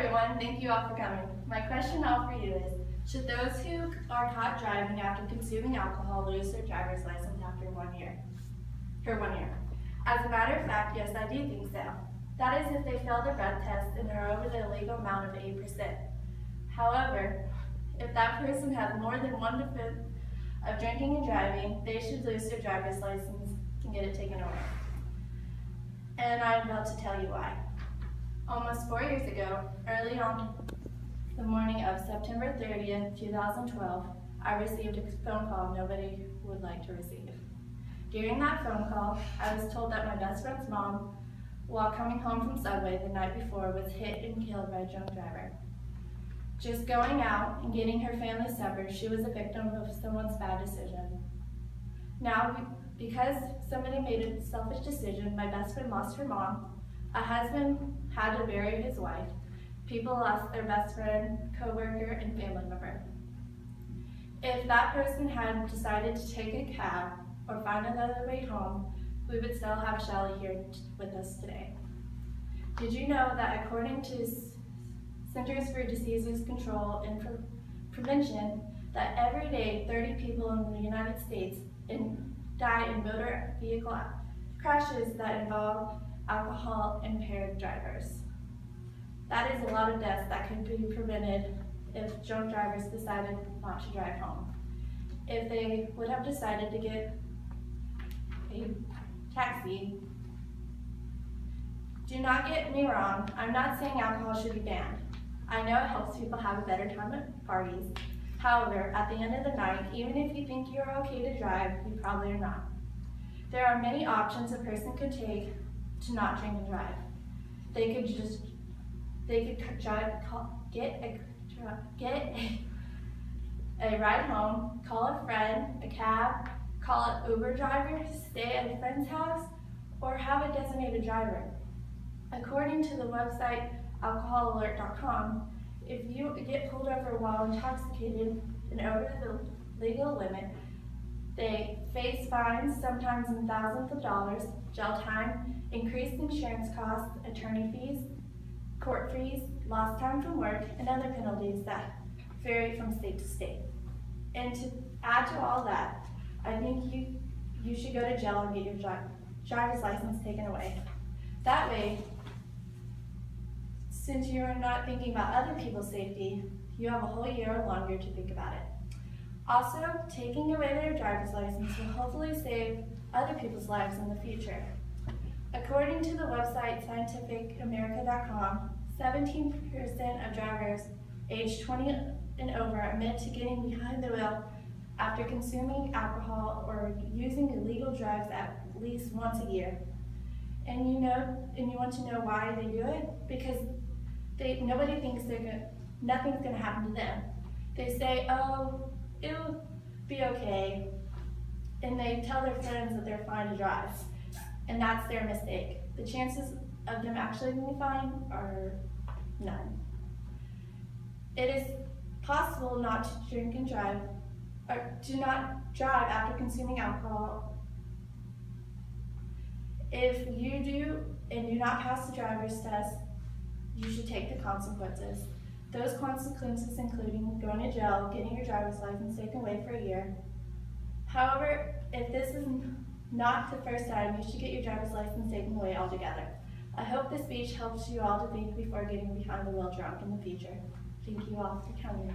everyone, thank you all for coming. My question now for you is, should those who are caught driving after consuming alcohol lose their driver's license after 1 year? For 1 year. As a matter of fact, yes, I do think so. That is if they fail their breath test and are over the legal amount of 8%. However, if that person has more than 1/5 of drinking and driving, they should lose their driver's license and get it taken away. And I'm about to tell you why. Almost 4 years ago, early on the morning of September 30th, 2012, I received a phone call nobody would like to receive. During that phone call, I was told that my best friend's mom, while coming home from Subway the night before, was hit and killed by a drunk driver. Just going out and getting her family supper, she was a victim of someone's bad decision. Now, because somebody made a selfish decision, my best friend lost her mom, a husband had to bury his wife, people lost their best friend, co-worker, and family member. If that person had decided to take a cab or find another way home, we would still have Shelly here with us today. Did you know that according to Centers for Disease Control and Prevention, that every day 30 people in the United States die in motor vehicle crashes that involve alcohol-impaired drivers? That is a lot of deaths that could be prevented if drunk drivers decided not to drive home. If they would have decided to get a taxi. Do not get me wrong, I'm not saying alcohol should be banned. I know it helps people have a better time at parties. However, at the end of the night, even if you think you're okay to drive, you probably are not. There are many options a person could take to not drink and drive. They could get a ride home, call a friend, a cab, call an Uber driver, stay at a friend's house, or have a designated driver. According to the website alcoholalert.com, if you get pulled over while intoxicated and over the legal limit, they face fines, sometimes in thousands of dollars, jail time, increased insurance costs, attorney fees, court fees, lost time from work, and other penalties that vary from state to state. And to add to all that, I think you should go to jail and get your driver's license taken away. That way, since you are not thinking about other people's safety, you have a whole year or longer to think about it. Also, taking away their driver's license will hopefully save other people's lives in the future. According to the website scientificamerica.com, 17% of drivers aged 20 and over admit to getting behind the wheel after consuming alcohol or using illegal drugs at least once a year. And you want to know why they do it? Because nobody thinks nothing's gonna happen to them. They say, oh, it'll be okay. And they tell their friends that they're fine to drive. And that's their mistake. The chances of them actually being fine are none. It is possible not to drink and drive, or to not drive after consuming alcohol. If you do and do not pass the driver's test, you should take the consequences. Those consequences including going to jail, getting your driver's license taken away for a year. However, if this is not the first time, you should get your driver's license taken away altogether. I hope this speech helps you all to think before getting behind the wheel drunk in the future. Thank you all for coming.